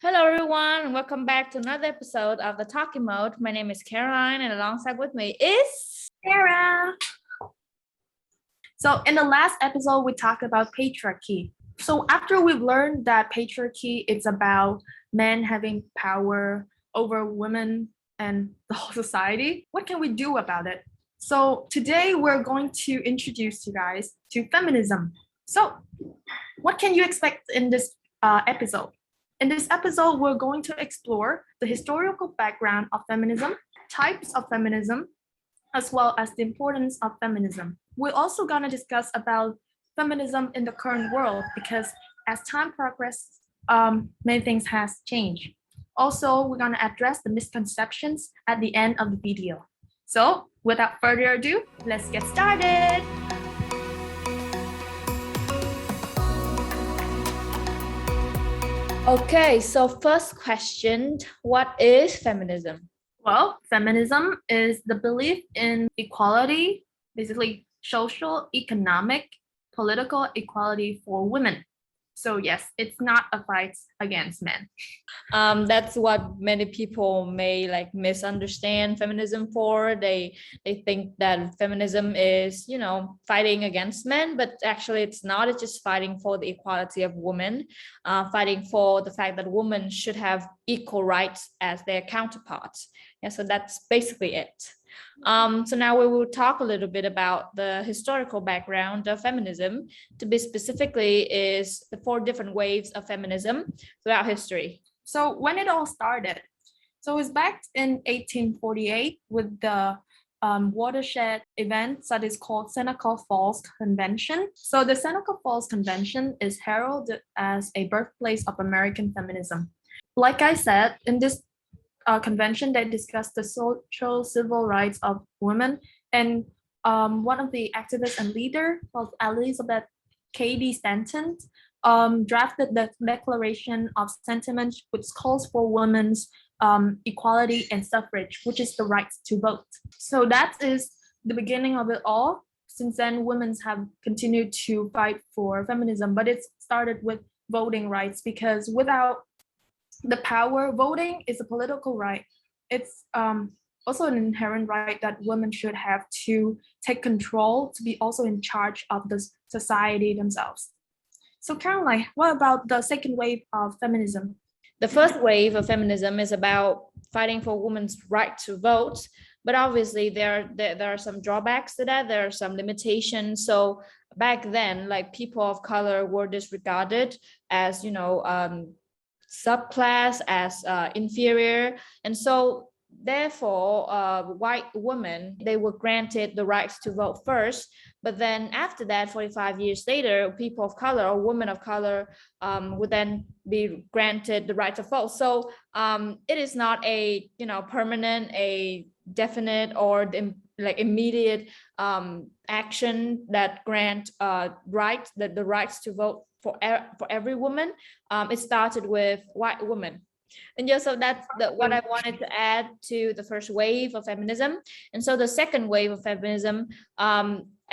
Hello, everyone, and welcome back to another episode of the Talking Mode. My name is Caroline, and alongside with me is Sarah. So in the last episode, we talked about patriarchy. So after we've learned that patriarchy is about men having power over women and the whole society, what can we do about it? So today we're going to introduce you guys to feminism. So what can you expect in this episode? In this episode, we're going to explore the historical background of feminism, types of feminism, as well as the importance of feminism. We're also going to discuss about feminism in the current world because as time progresses, many things has changed. Also, we're going to address the misconceptions at the end of the video. So without further ado, let's get started. Okay, so first question, what is feminism? Well, feminism is the belief in equality, basically social, economic, political equality for women. So yes, it's not a fight against men. That's what many people may misunderstand feminism for. They think that feminism is, fighting against men, but actually it's not. It's just fighting for the equality of women, fighting for the fact that women should have equal rights as their counterparts. Yeah, so that's basically it. So now we will talk a little bit about the historical background of feminism. To be specifically, is the 4 different waves of feminism throughout history. So when it all started, so it's back in 1848 with the watershed event that is called Seneca Falls Convention. So the Seneca Falls Convention is heralded as a birthplace of American feminism. Like I said, in this convention, they discussed the social civil rights of women, and one of the activists and leader was Elizabeth Cady Stanton, drafted the Declaration of Sentiments, which calls for women's equality and suffrage, which is the right to vote. So that is the beginning of it all. Since then, women have continued to fight for feminism, but it started with voting rights because without the power, voting is a political right. It's also an inherent right that women should have to take control, to be also in charge of the society themselves. So Caroline, what about the second wave of feminism? The first wave of feminism is about fighting for women's right to vote, but obviously there are some drawbacks to that. There are some limitations. So back then, like people of color were disregarded as subclass, as inferior, and so therefore white women, they were granted the rights to vote first, but then after that 45 years later, people of color or women of color would then be granted the right to vote. So it is not a permanent, a definite, or immediate action that grant rights, that the rights to vote for every woman. It started with white women. And yeah, so that's what I wanted to add to the first wave of feminism. And so the second wave of feminism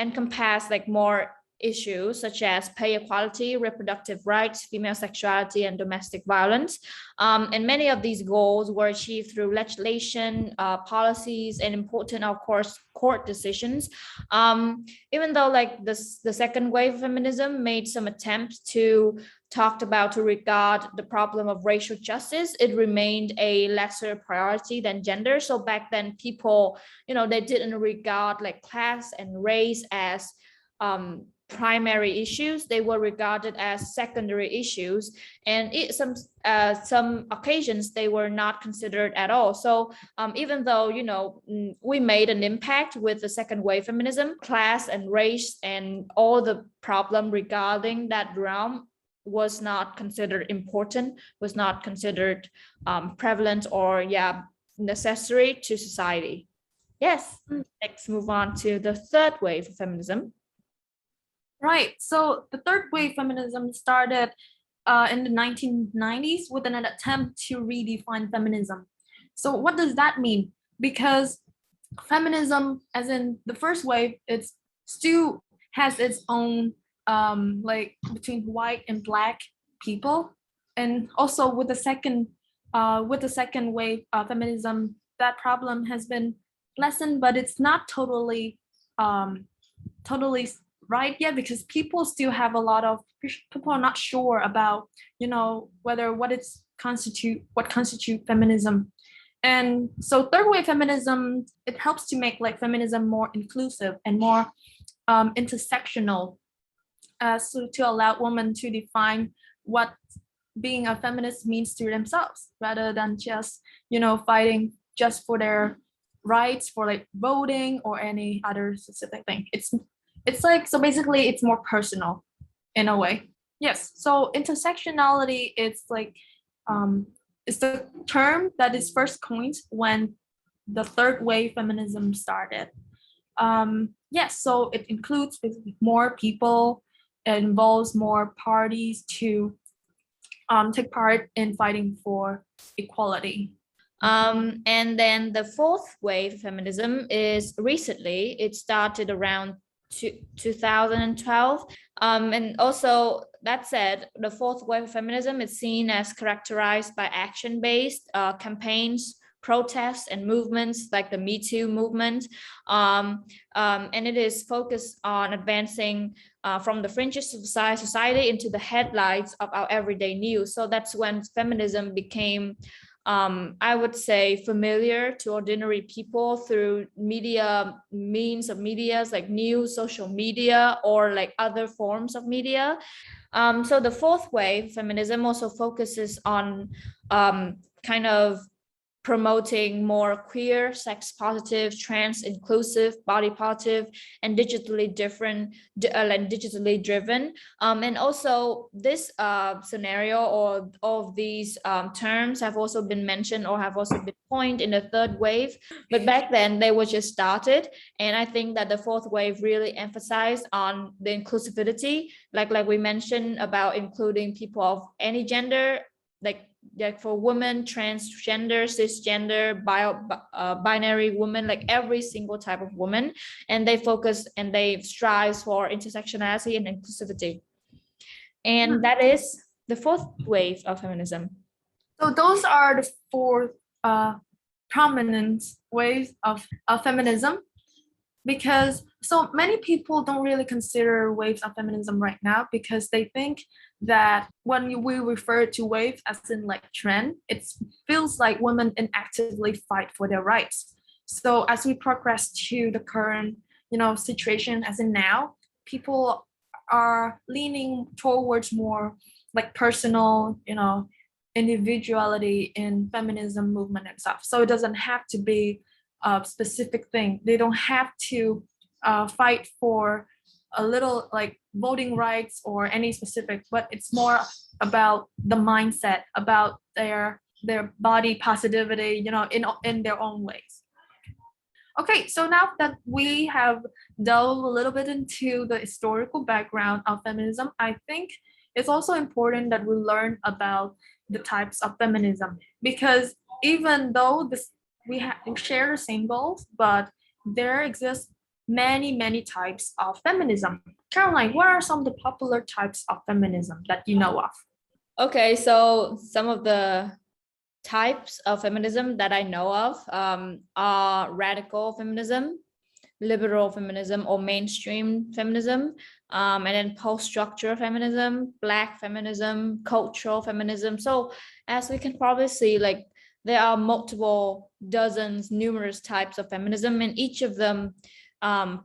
encompassed more issues such as pay equality, reproductive rights, female sexuality, and domestic violence. And many of these goals were achieved through legislation, policies, and important, of course, court decisions. Even though the second wave of feminism made some attempts to regard the problem of racial justice, it remained a lesser priority than gender. So back then, people, they didn't regard class and race as primary issues. They were regarded as secondary issues, and some occasions they were not considered at all. So even though we made an impact with the second wave feminism, class and race and all the problem regarding that realm was not considered important, was not considered prevalent or necessary to society. Yes. Let's move on to the third wave of feminism. Right. So the third wave feminism started in the 1990s with an attempt to redefine feminism. So what does that mean? Because feminism, as in the first wave, it's still has its own between white and black people. And also with the second wave of feminism, that problem has been lessened, but it's not um, totally right yet, because people still have a lot of people are not sure about, whether what constitute feminism. And so third wave feminism, it helps to make like feminism more inclusive and more intersectional, so to allow women to define what being a feminist means to themselves, rather than just fighting just for their rights, for like voting or any other specific thing. It's like, so basically it's more personal in a way. Yes, so intersectionality, it's like it's the term that is first coined when the third wave feminism started. Yes, so it includes more people, it involves more parties to take part in fighting for equality. And then the fourth wave feminism is recently, it started around 2012. And also, that said, the fourth wave of feminism is seen as characterized by action-based campaigns, protests, and movements like the Me Too movement. And it is focused on advancing from the fringes of society into the headlights of our everyday news. So that's when feminism became, I would say, familiar to ordinary people through means of medias like news, social media, or like other forms of media. So the fourth wave feminism also focuses on kind of promoting more queer, sex positive, trans inclusive, body positive, and digitally different, and digitally driven. And also this scenario, or all of these terms have also been mentioned or have also been coined in the third wave. But back then they were just started. And I think that the fourth wave really emphasized on the inclusivity, like we mentioned about including people of any gender, like for women, transgender, cisgender, binary woman, like every single type of woman. And they focus and they strive for intersectionality and inclusivity. And that is the fourth wave of feminism. So those are the four prominent waves of feminism, because so many people don't really consider waves of feminism right now, because they think that when we refer to wave as in like trend, it feels like women inactively fight for their rights. So as we progress to the current situation as in now, people are leaning towards more like personal individuality in feminism movement and stuff. So it doesn't have to be a specific thing. They don't have to fight for a little like voting rights or any specific, but it's more about the mindset, about their body positivity, in their own ways. Okay, so now that we have delved a little bit into the historical background of feminism, I think it's also important that we learn about the types of feminism, because even though we share the same goals, but there exist many types of feminism. Caroline, what are some of the popular types of feminism that you know of? Okay, so some of the types of feminism that I know of are radical feminism, liberal feminism or mainstream feminism, and then post-structural feminism, Black feminism, cultural feminism. So as we can probably see, like there are multiple numerous types of feminism, and each of them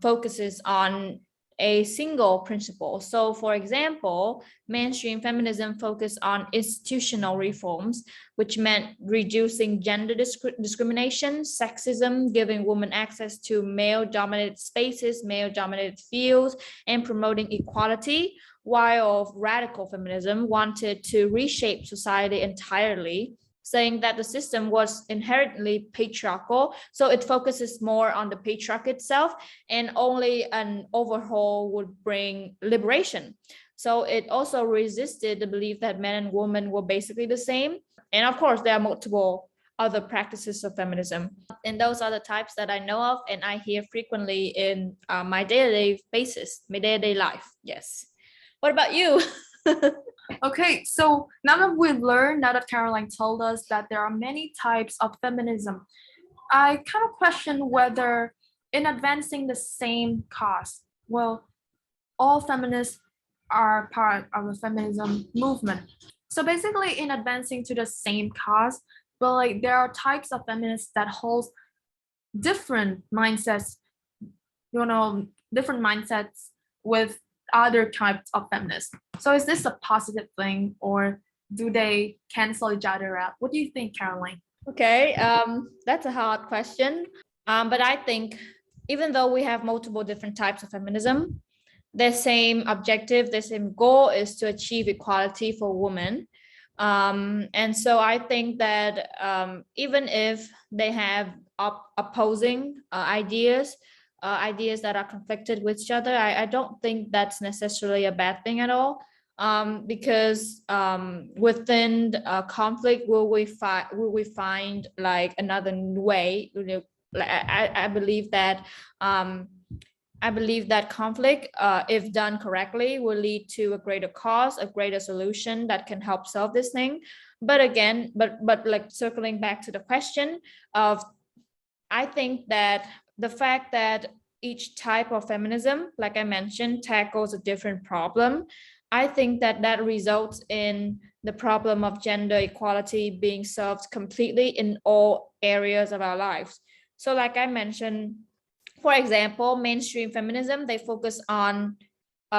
focuses on a single principle. So for example, mainstream feminism focused on institutional reforms, which meant reducing gender discrimination, sexism, giving women access to male-dominated spaces, male-dominated fields, and promoting equality, while radical feminism wanted to reshape society entirely, saying that the system was inherently patriarchal. So it focuses more on the patriarchy itself, and only an overhaul would bring liberation. So it also resisted the belief that men and women were basically the same. And of course, there are multiple other practices of feminism. And those are the types that I know of and I hear frequently in my day-to-day basis, my day-to-day life. Yes. What about you? Okay, so now that we've learned, now that Caroline told us that there are many types of feminism, I kind of question whether in advancing the same cause, well, all feminists are part of the feminism movement. So basically, in advancing to the same cause, but like there are types of feminists that hold different mindsets, different mindsets with other types of feminists. So is this a positive thing, or do they cancel each other out? What do you think, Caroline? Okay, that's a hard question. But I think even though we have multiple different types of feminism, their same objective, their same goal is to achieve equality for women. And so I think that even if they have opposing ideas, ideas that are conflicted with each other, I don't think that's necessarily a bad thing at all. Because within conflict, will we find like another way? I believe that conflict, if done correctly, will lead to a greater cause, a greater solution that can help solve this thing. But again, but like circling back to the question of, I think that the fact that each type of feminism, like I mentioned, tackles a different problem, I think that that results in the problem of gender equality being solved completely in all areas of our lives. So, like I mentioned, for example, mainstream feminism, they focus on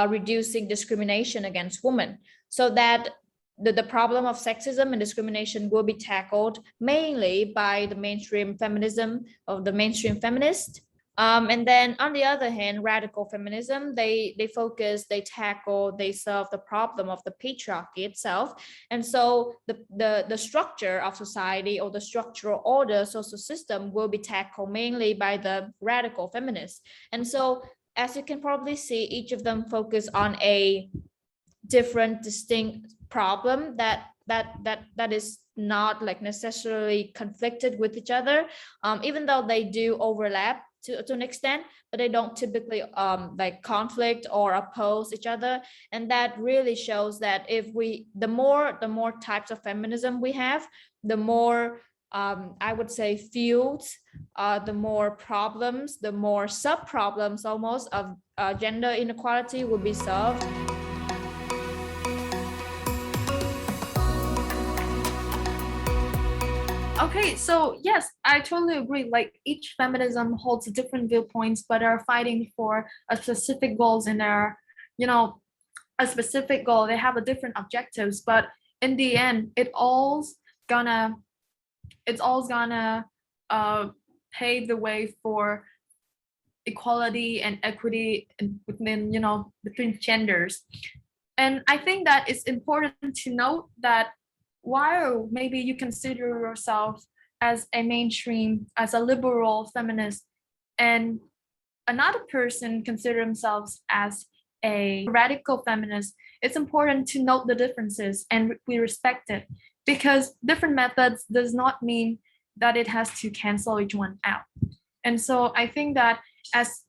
reducing discrimination against women, so that the problem of sexism and discrimination will be tackled mainly by the mainstream feminism of the mainstream feminist. And then on the other hand, radical feminism, they focus, they tackle, they solve the problem of the patriarchy itself. And so the structure of society, or the structural order, social system, will be tackled mainly by the radical feminists. And so, as you can probably see, each of them focus on a different, distinct problem that is not like necessarily conflicted with each other, even though they do overlap to an extent, but they don't typically like conflict or oppose each other. And that really shows that if we the more types of feminism we have, the more I would say fields, the more problems, the more sub problems almost of gender inequality will be solved. Okay, so yes, I totally agree. Like each feminism holds different viewpoints, but are fighting for a specific goals in their, you know, a specific goal. They have a different objectives, but in the end, gonna it's all gonna uh pave the way for equality and equity within, between genders. And I think that it's important to note that while maybe you consider yourself as a mainstream, as a liberal feminist, and another person consider themselves as a radical feminist, it's important to note the differences and we respect it, because different methods does not mean that it has to cancel each one out. And so I think that, as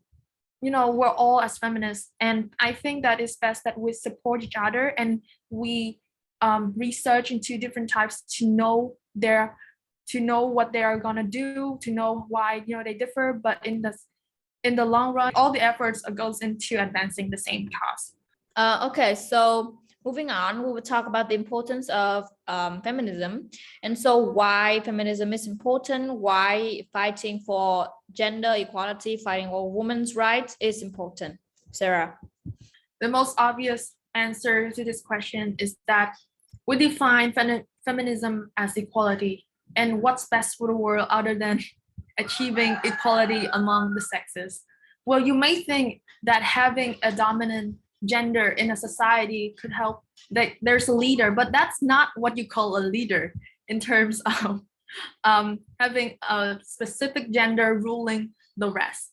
we're all as feminists, and I think that it's best that we support each other and we research into different types to know what they are gonna do, to know why they differ. But in the long run, all the efforts goes into advancing the same cause. Okay, so moving on, we will talk about the importance of feminism. And so, why feminism is important, why fighting for gender equality, fighting for women's rights is important. Sarah. The most obvious answer to this question is that we define feminism as equality. And what's best for the world other than achieving equality among the sexes? Well, you may think that having a dominant gender in a society could help, that there's a leader, but that's not what you call a leader in terms of having a specific gender ruling the rest.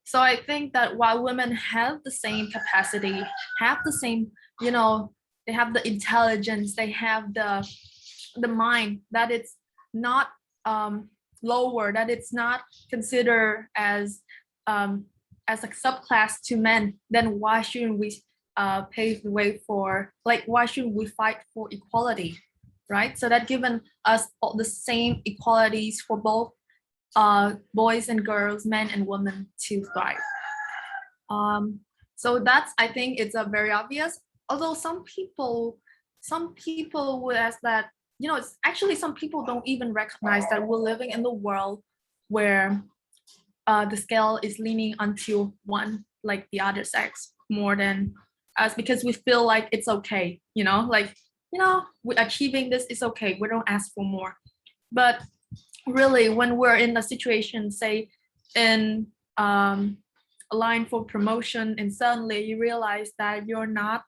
So I think that while women have the same capacity, have the same, they have the intelligence, they have the mind, that it's not lower, that it's not considered as a subclass to men, then why shouldn't we paved the way for, like, why should we fight for equality, right? So that given us all the same equalities for both boys and girls, men and women to thrive. So that's, I think it's a very obvious. Although some people would ask that, you know, it's actually some people don't even recognize that we're living in the world where the scale is leaning onto one, like the other sex, more than us, because we feel like it's okay, you know, like, you know, we're achieving this is okay. We don't ask for more. But really, when we're in a situation, say, in a line for promotion, and suddenly you realize that you're not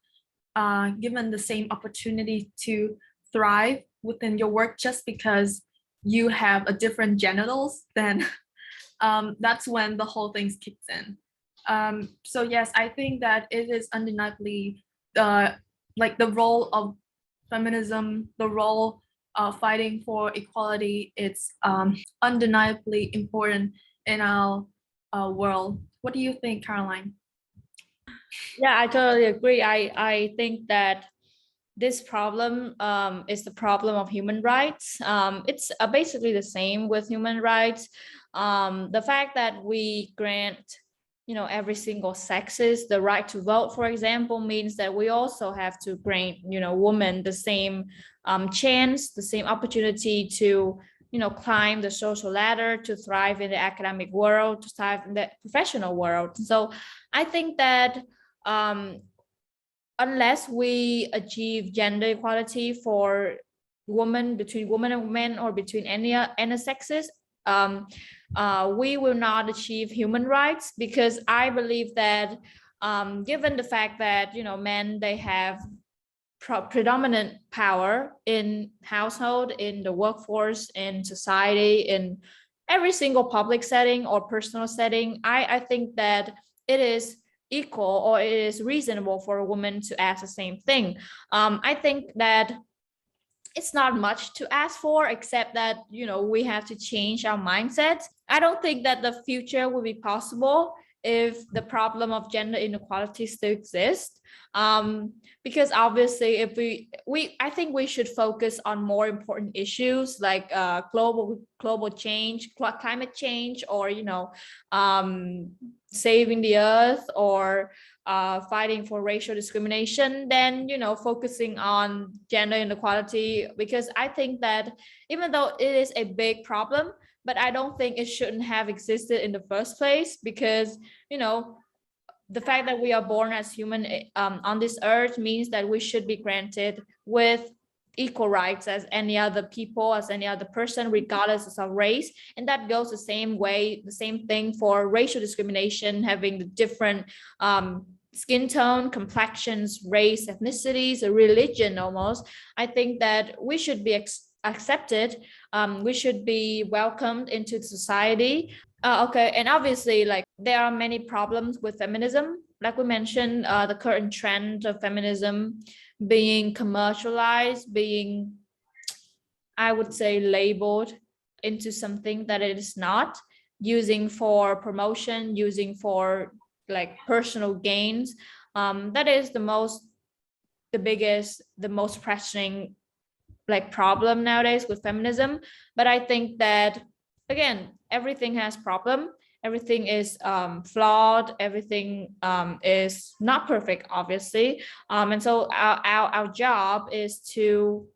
given the same opportunity to thrive within your work just because you have a different genitals, then that's when the whole thing kicks in. So yes, I think that it is undeniably like the role of feminism, the role of fighting for equality. It's undeniably important in our world. What do you think, Caroline? Yeah, I totally agree. I think that this problem is the problem of human rights. It's basically the same with human rights. The fact that we grant, you know, every single sexes the right to vote, for example, means that we also have to grant, you know, women the same chance, the same opportunity to, you know, climb the social ladder, to thrive in the academic world, to thrive in the professional world. So I think that um, unless we achieve gender equality for women, between women and men, or between any sexes, we will not achieve human rights, because I believe that given the fact that, you know, men, they have predominant power in household, in the workforce, in society, in every single public setting or personal setting, I think that it is equal, or it is reasonable for a woman to ask the same thing. I think that it's not much to ask for, except that, you know, we have to change our mindset. I don't think that the future will be possible if the problem of gender inequality still exists. Because obviously, if I think we should focus on more important issues like global change, climate change, or, you know, saving the earth, or fighting for racial discrimination, than, you know, focusing on gender inequality. Because I think that even though it is a big problem, but I don't think it shouldn't have existed in the first place, because, you know, the fact that we are born as human on this earth means that we should be granted with equal rights as any other people, as any other person, regardless of race. And that goes the same way, the same thing for racial discrimination, having the different skin tone, complexions, race, ethnicities, a religion almost. I think that we should be accepted. We should be welcomed into society. Okay, and obviously, like, there are many problems with feminism. Like we mentioned, the current trend of feminism being commercialized, being, I would say, labeled into something that it is not, using for promotion, using for like personal gains. That is the biggest, the most pressing like problem nowadays with feminism. But I think that, again, everything has problem, everything is flawed, everything is not perfect, obviously. And so our job is to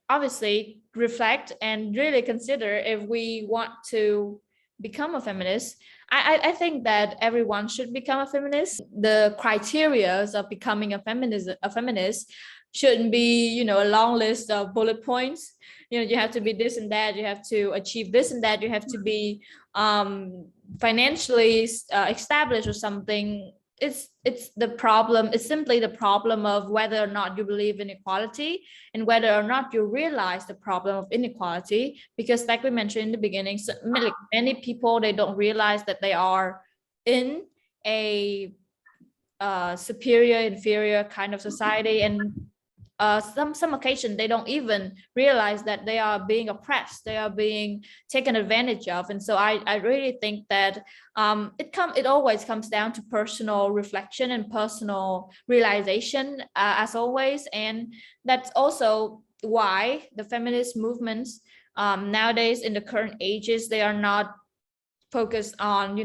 obviously reflect and really consider if we want to become a feminist. I think that everyone should become a feminist. The criteria of becoming a feminist shouldn't be, you know, a long list of bullet points. You know, you have to be this and that, you have to achieve this and that, you have to be financially established or something. It's the problem, it's simply the problem of whether or not you believe in equality, and whether or not you realize the problem of inequality. Because like we mentioned in the beginning, so many people, they don't realize that they are in a superior inferior kind of society. And some occasion they don't even realize that they are being oppressed, they are being taken advantage of. And so I really think that it always comes down to personal reflection and personal realization, as always. And that's also why the feminist movements nowadays in the current ages, they are not focused on,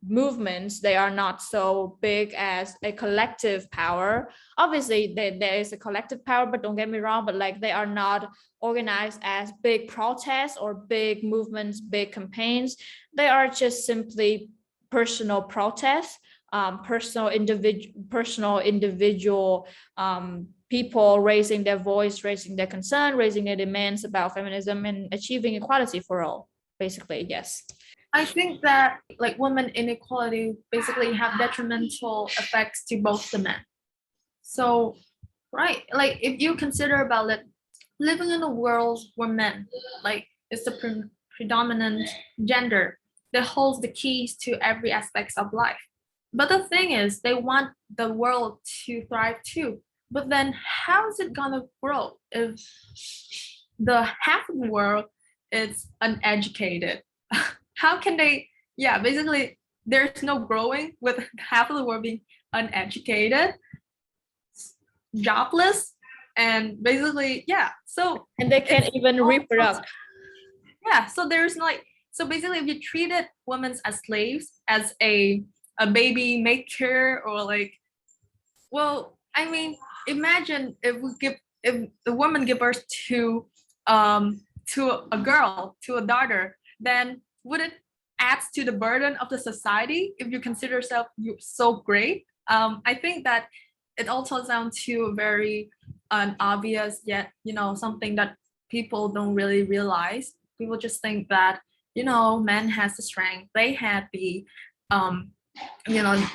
movements. They are not so big as a collective power. Obviously there is a collective power, but don't get me wrong, but like they are not organized as big protests or big movements, big campaigns. They are just simply personal protests, personal individual people raising their voice, raising their concern, raising their demands about feminism and achieving equality for all, basically. Yes. I think that like women inequality basically have detrimental effects to both the men. So, right, like if you consider about it, living in a world where men like is the predominant gender that holds the keys to every aspects of life. But the thing is, they want the world to thrive too. But then, how is it gonna grow if the half of the world is uneducated? How can they, yeah, basically there's no growing with half of the world being uneducated, jobless, and basically, yeah, so And they can't even reproduce. Yeah, so there's like, so basically if you treated women as slaves, as a baby maker, or like, well, I mean, imagine if the woman give birth to a girl, to a daughter, then would it add to the burden of the society if you consider yourself so great? I think that it also sounds to very obvious, yet something that people don't really realize. People just think that men has the strength, they had the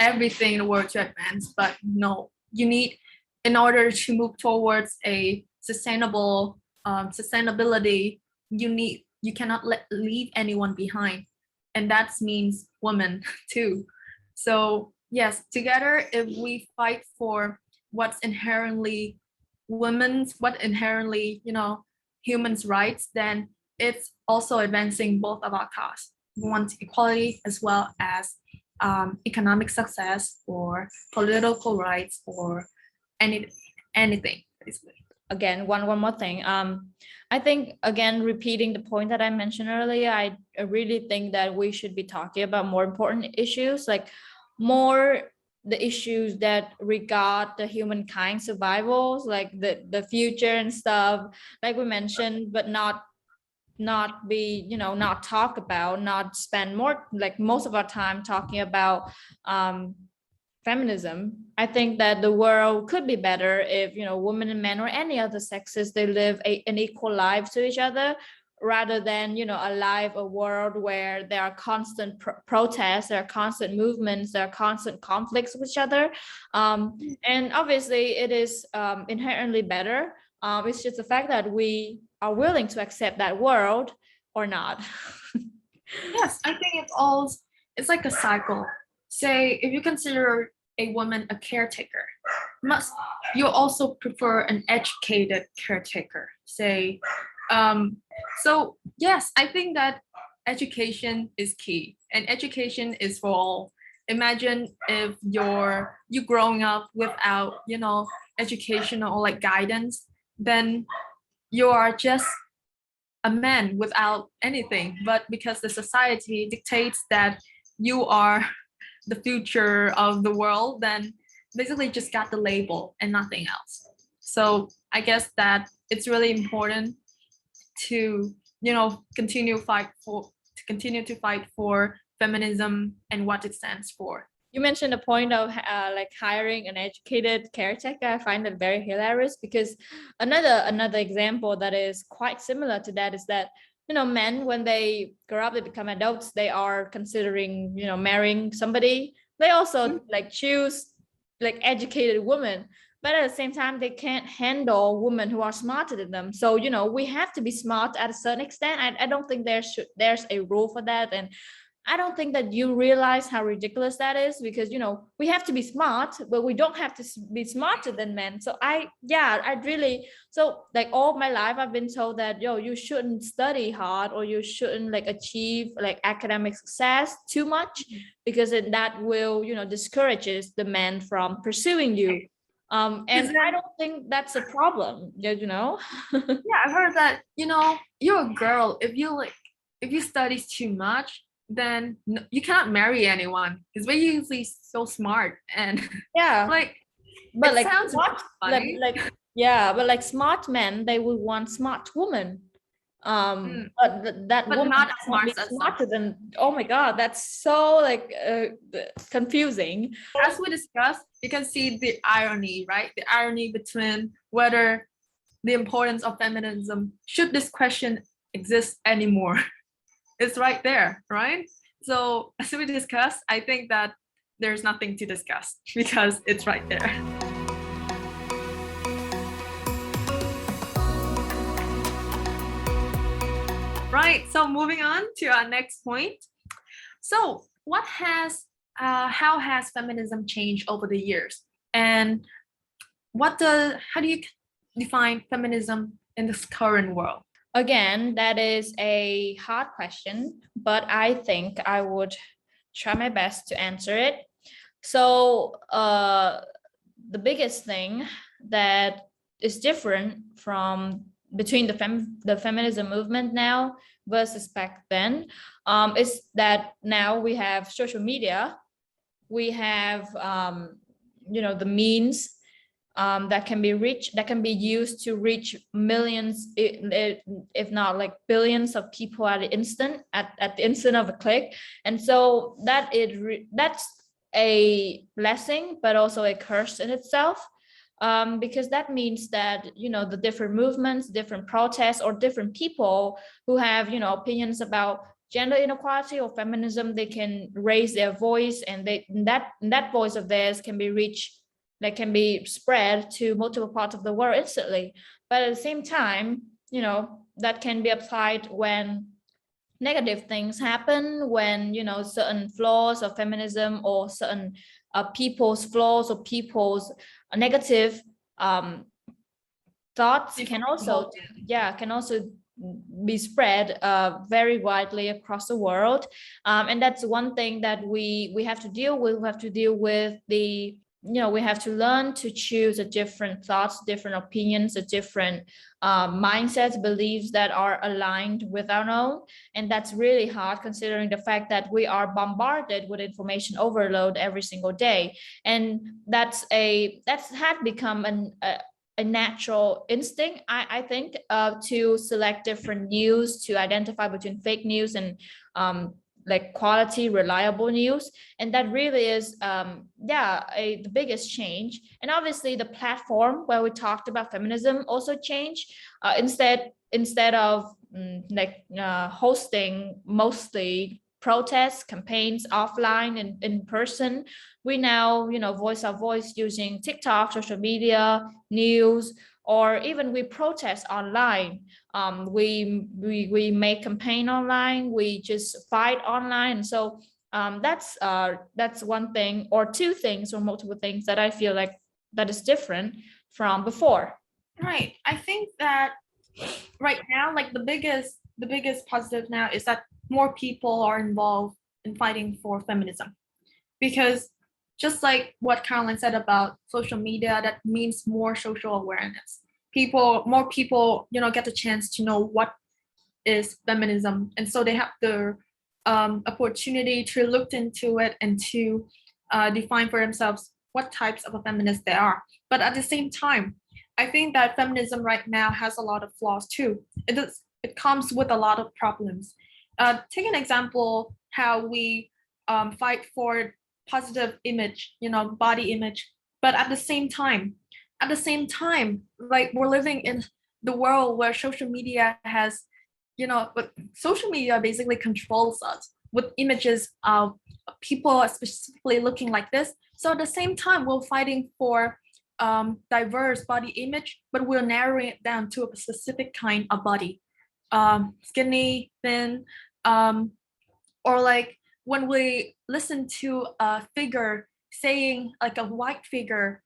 everything in the world to advance, but no, you need, in order to move towards a sustainability, you cannot leave anyone behind, and that means women too. So yes, together, if we fight for what's inherently what inherently humans rights, then it's also advancing both of our cause. We want equality as well as economic success or political rights or anything basically. Again, one more thing. I think, again, repeating the point that I mentioned earlier, I really think that we should be talking about more important issues, like more the issues that regard the humankind survivals, like the future and stuff, like we mentioned, but not be, not talk about, not spend more, like most of our time talking about feminism. I think that the world could be better if, women and men or any other sexes, they live an equal life to each other, rather than, a world where there are constant protests, there are constant movements, there are constant conflicts with each other. And obviously it is inherently better. It's just the fact that we are willing to accept that world or not. Yes, I think it's like a cycle. Say if you consider a woman a caretaker, must you also prefer an educated caretaker? Say, so yes, I think that education is key, and education is for all. Imagine if you growing up without education or like guidance, then you are just a man without anything. But because the society dictates that you are the future of the world, then basically just got the label and nothing else. So I guess that it's really important to continue to fight for feminism and what it stands for. You mentioned the point of like hiring an educated caretaker. I find that very hilarious, because another example that is quite similar to that is that, men, when they grow up, they become adults, they are considering, marrying somebody. They also like choose like educated women, but at the same time, they can't handle women who are smarter than them. So, we have to be smart at a certain extent. I don't think there's a rule for that. And I don't think that you realize how ridiculous that is, because we have to be smart, but we don't have to be smarter than men. So I really, so like all my life I've been told that you shouldn't study hard, or you shouldn't like achieve like academic success too much, because that will discourages the men from pursuing you. And I don't think that's a problem. Yeah, I heard that, you're a girl. If you study too much, then you cannot marry anyone because we're usually so smart and Yeah, like but it like sounds smart, funny. yeah, but like smart men, they will want smart women. But that But woman not as might not smart be as us. smarter than. Oh my God, that's so like confusing. As we discussed, you can see the irony, right? The irony between whether the importance of feminism, should this question exist anymore? It's right there, right? So as we discussed, I think that there's nothing to discuss because it's right there. Right, so moving on to our next point. So how has feminism changed over the years? And how do you define feminism in this current world? Again, that is a hard question, but I think I would try my best to answer it. So, the biggest thing that is different from between the feminism movement now versus back then, is that now we have social media, we have the means that can be used to reach millions, if not like billions of people at the instant of a click. And so that's a blessing, but also a curse in itself, because that means that the different movements, different protests, or different people who have opinions about gender inequality or feminism, they can raise their voice, and that voice of theirs can be reached, that can be spread to multiple parts of the world instantly. But at the same time, that can be applied when negative things happen, when certain flaws of feminism, or certain people's flaws, or people's negative um, thoughts can also be spread very widely across the world. And that's one thing that we have to deal with. We have to deal with we have to learn to choose a different thoughts, different opinions, a different mindsets, beliefs that are aligned with our own. And that's really hard, considering the fact that we are bombarded with information overload every single day. And that's had become a natural instinct, I think, to select different news, to identify between fake news and like quality, reliable news. And that really is, the biggest change. And obviously, the platform where we talked about feminism also changed. Instead of hosting mostly protests, campaigns offline and in person, we now voice our voice using TikTok, social media, news, or even we protest online. We make campaign online, we just fight online. So that's one thing, or two things, or multiple things that I feel like that is different from before. Right. I think that right now, like the biggest positive now is that more people are involved in fighting for feminism. Because just like what Caroline said about social media, that means more social awareness. More people, get the chance to know what is feminism, and so they have the opportunity to look into it and to define for themselves what types of a feminist they are. But at the same time, I think that feminism right now has a lot of flaws too. It comes with a lot of problems. Take an example how we fight for positive image, body image, but at the same time, like we're living in the world where social media has, but social media basically controls us with images of people specifically looking like this. So at the same time, we're fighting for diverse body image, but we're narrowing it down to a specific kind of body, skinny, thin, or like when we listen to a figure saying, like a white figure,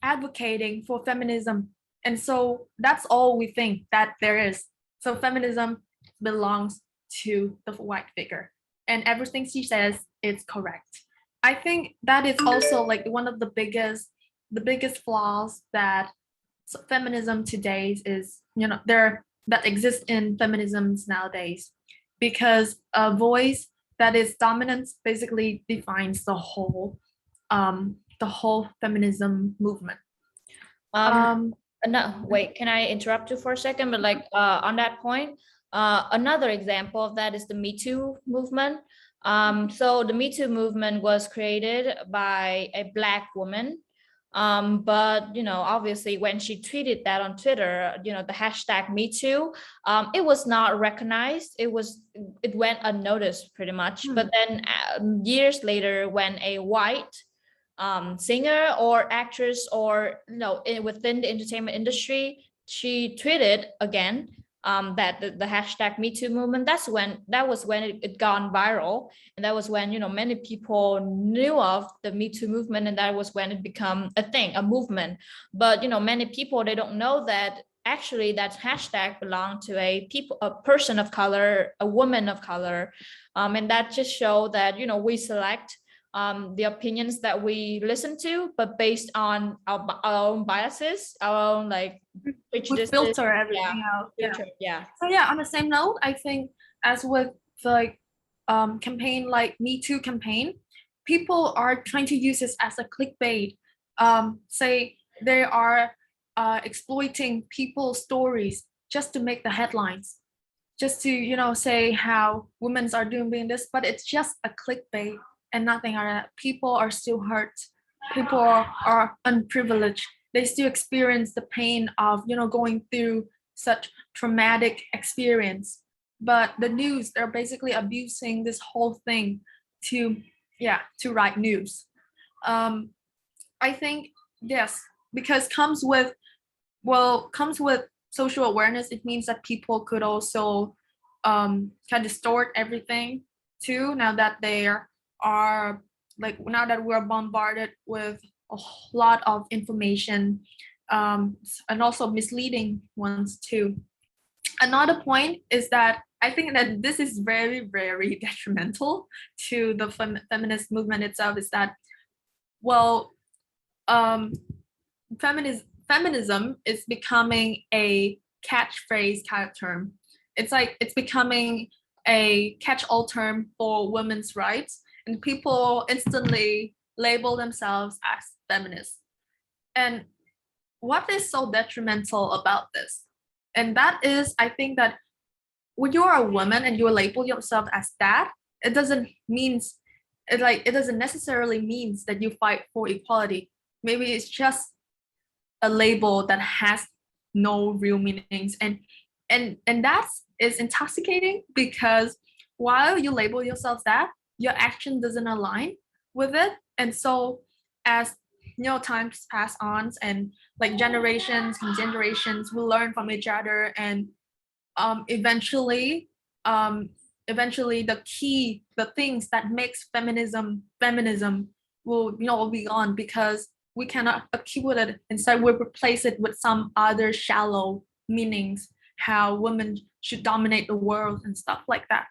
advocating for feminism, and so that's all we think that there is. So feminism belongs to the white figure, and everything she says is correct. I think that is also like one of the biggest flaws that feminism today is, there that exists in feminisms nowadays, because a voice that is dominant basically defines the whole feminism movement. Um, um no, wait, can I interrupt you for a second? But like on that point, another example of that is the Me Too movement. So the Me Too movement was created by a Black woman. But obviously when she tweeted that on Twitter, the hashtag Me Too, it was not recognized. It went unnoticed pretty much. But then years later, when a white singer or actress or within the entertainment industry, she tweeted again that the hashtag Me Too movement. That was when it gone viral, and that was when many people knew of the Me Too movement, and that was when it became a thing, a movement. But many people, they don't know that actually that hashtag belonged to a person of color, a woman of color, and that just show that we select the opinions that we listen to, but based on our own biases, our own like we prejudices. filter Yeah, everything out. Yeah. filter. Yeah. So yeah, on the same note, I think as with the campaign like Me Too campaign, people are trying to use this as a clickbait. Say they are exploiting people's stories just to make the headlines, just to say how women are doing this, but it's just a clickbait and nothing like that. People are still hurt. People are unprivileged. They still experience the pain of going through such traumatic experience. But the news, they're basically abusing this whole thing to to write news. Um, I think yes, because comes with social awareness. It means that people could also kind of distort everything too. Now that now that we're bombarded with a lot of information, and also misleading ones too. Another point is that I think that this is very, very detrimental to the feminist movement itself. Is that, well, um, feminism is becoming a catchphrase kind of term. It's like it's becoming a catch-all term for women's rights, and people instantly label themselves as feminists. And what is so detrimental about this? And that is, I think that when you are a woman and you label yourself as that, it doesn't means it doesn't necessarily means that you fight for equality. Maybe it's just a label that has no real meanings, and that is intoxicating, because while you label yourself that, your action doesn't align with it. And so as times pass on, and like generations and generations will learn from each other, and eventually um eventually the things that makes feminism will be gone, because we cannot accumulate it. Instead, we replace it with some other shallow meanings, how women should dominate the world and stuff like that.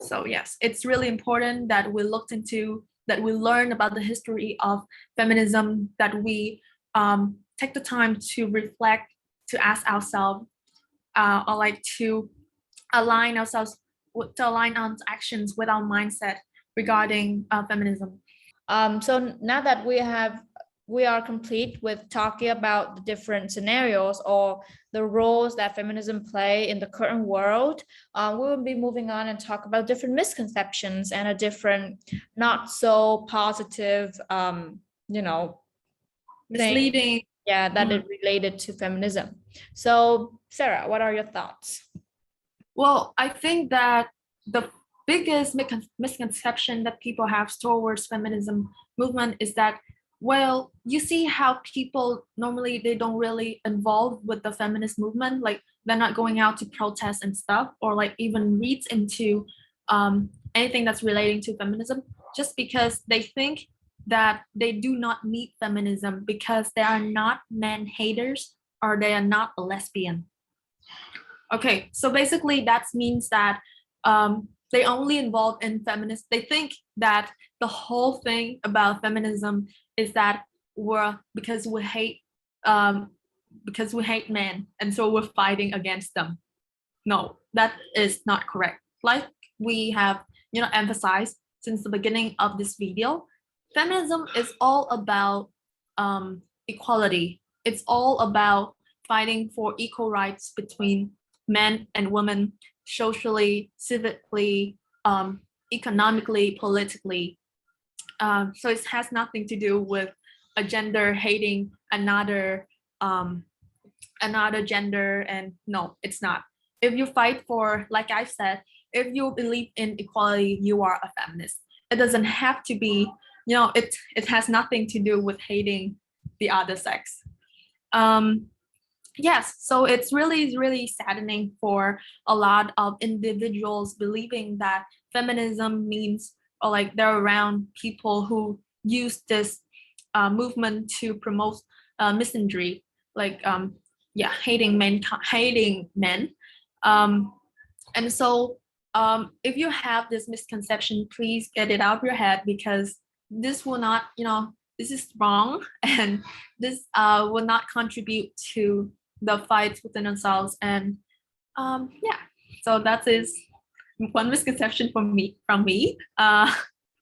So yes, it's really important that we looked into, that we learn about the history of feminism, that we take the time to reflect, to ask ourselves, or like to align ourselves, to align our actions with our mindset regarding feminism. So now that we are complete with talking about the different scenarios or the roles that feminism play in the current world, we will be moving on and talk about different misconceptions and a different not so positive thing, Misleading. yeah, that is related to feminism. So Sarah, what are your thoughts? Well, I think that the biggest misconception that people have towards feminism movement is that, well, you see how people normally, they don't really involve with the feminist movement, like they're not going out to protest and stuff, or like even reads into anything that's relating to feminism, just because they think that they do not need feminism because they are not man haters or they are not a lesbian. Okay, so basically that means that they only involved in feminist. They think that the whole thing about feminism is that we're um, because we hate men, and so we're fighting against them. No, that is not correct. Like we have, emphasized since the beginning of this video, feminism is all about equality. It's all about fighting for equal rights between men and women, socially, civically, economically, politically. So it has nothing to do with a gender hating another gender, and no, it's not. If you fight for, like I said, if you believe in equality, you are a feminist. It doesn't have to be, it has nothing to do with hating the other sex. Yes, so it's really saddening for a lot of individuals believing that feminism means, or like they're around people who use this movement to promote misandry, like hating men. um, and so if you have this misconception, please get it out of your head, because this will not, this is wrong, and this will not contribute to the fights within themselves. And yeah, so that is one misconception from me. How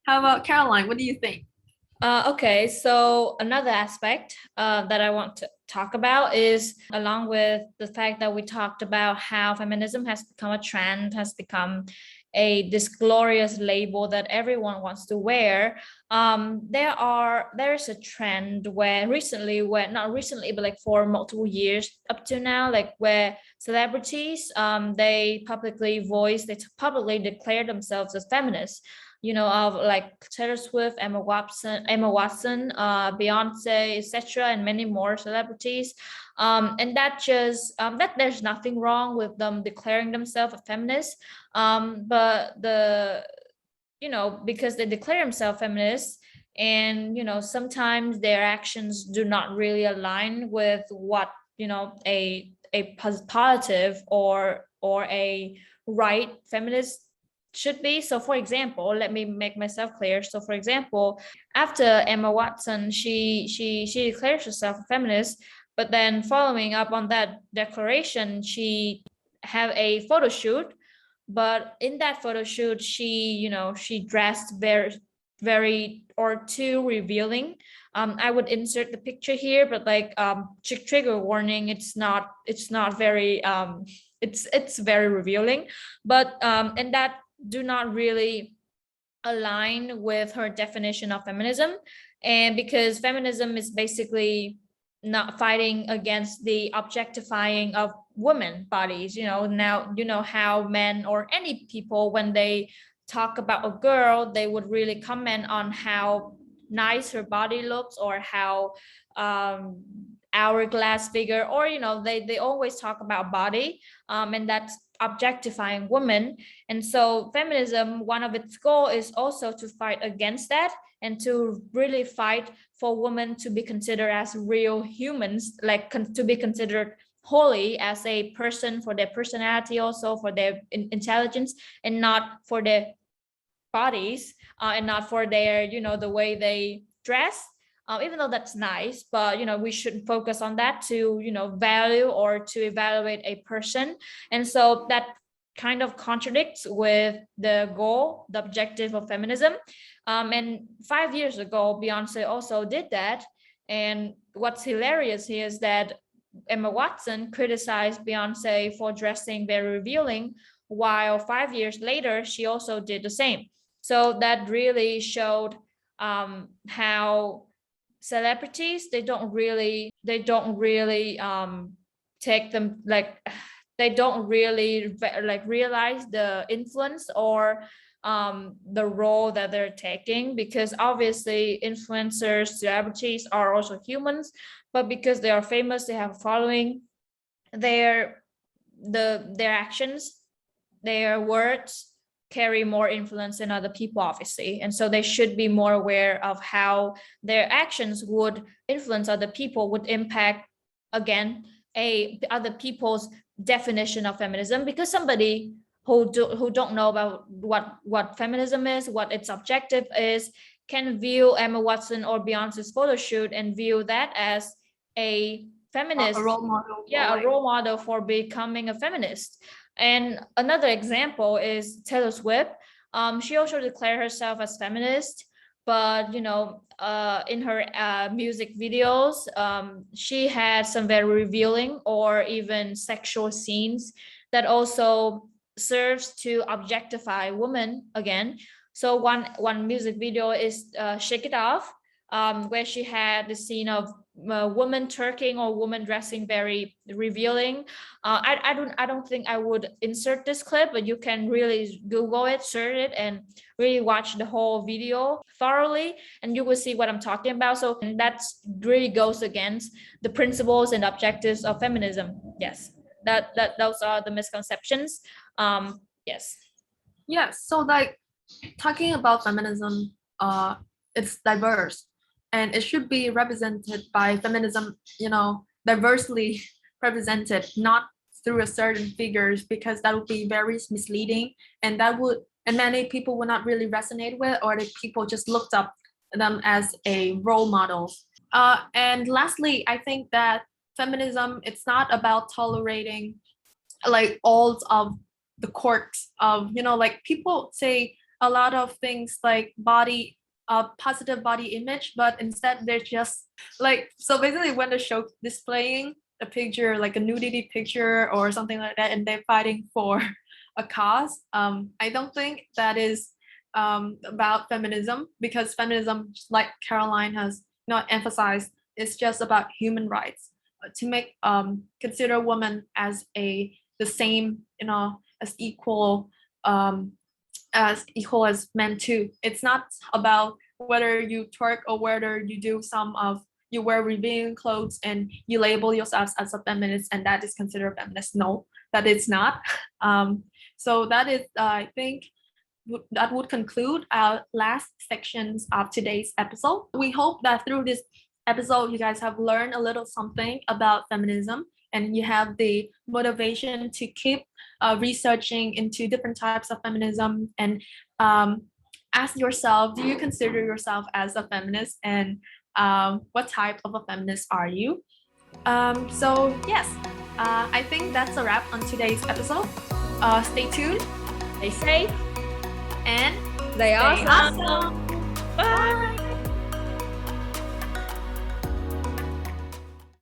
about Caroline? What do you think? Okay, so another aspect that I want to talk about is, along with the fact that we talked about how feminism has become a trend, has become this glorious label that everyone wants to wear. There's a trend where recently, where not recently, but like for multiple years up to now, like where celebrities they publicly declare themselves as feminists, of like Taylor Swift, Emma Watson, Beyonce, etc., and many more celebrities. And that there's nothing wrong with them declaring themselves a feminist. But because they declare themselves feminists, and sometimes their actions do not really align with what a positive or a right feminist should be. So for example, let me make myself clear. So for example, after Emma Watson, she declares herself a feminist, but then following up on that declaration, she have a photo shoot. But in that photo shoot, she dressed very or too revealing. I would insert the picture here, but like trigger warning, it's not very it's very revealing. But and that do not really align with her definition of feminism. And because feminism is basically not fighting against the objectifying of women bodies. Now how men or any people, when they talk about a girl, they would really comment on how nice her body looks, or how um hourglass figure, or they always talk about body, and that's objectifying women. And so feminism, one of its goal is also to fight against that, and to really fight for women to be considered as real humans, like to be considered wholly as a person, for their personality, also for their intelligence, and not for their bodies, and not for their the way they dress. Even though that's nice, but we shouldn't focus on that to value or to evaluate a person. And so that kind of contradicts with the goal, the objective of feminism. And 5 years ago, Beyonce also did that. And what's hilarious here is that Emma Watson criticized Beyonce for dressing very revealing, while 5 years later she also did the same. So that really showed how celebrities, they don't really take them, like they don't really like realize the influence or the role that they're taking, because obviously influencers, celebrities are also humans, but because they are famous, they have a following, their actions, their words carry more influence than other people, obviously. And so they should be more aware of how their actions would influence other people, would impact, again, other people's definition of feminism. Because somebody who don't know about what feminism is, what its objective is, can view Emma Watson or Beyonce's photo shoot and view that as a feminist, a role model. a role model for becoming a feminist. And another example is Taylor Swift. She also declared herself as feminist, but in her music videos, she had some very revealing or even sexual scenes that also serves to objectify women again. So one music video is Shake It Off, where she had the scene of woman twerking or woman dressing very revealing. I don't think I would insert this clip, but you can really Google it, search it, and really watch the whole video thoroughly, and you will see what I'm talking about. So that really goes against the principles and objectives of feminism. Yes, that those are the misconceptions. Yes. Yes. So like talking about feminism, it's diverse, and it should be represented by feminism, diversely represented, not through a certain figures, because that would be very misleading, and many people would not really resonate with, or the people just looked up them as a role model. And lastly, I think that feminism, it's not about tolerating like all of the quirks of, like people say a lot of things like positive body image, but instead they're just like, so basically when the show displaying a picture like a nudity picture or something like that, and they're fighting for a cause, I don't think that is about feminism, because feminism, like Caroline has not emphasized, is just about human rights, to make consider women as the same, as equal as men too. It's not about whether you twerk or whether you wear revealing clothes and you label yourselves as a feminist and that is considered feminist. No, that is not. So that is, I think, that would conclude our last sections of today's episode. We hope that through this episode, you guys have learned a little something about feminism, and you have the motivation to keep researching into different types of feminism, and ask yourself, do you consider yourself as a feminist, and what type of a feminist are you? So yes, I think that's a wrap on today's episode. Stay tuned, Stay safe, and stay awesome. awesome. Bye.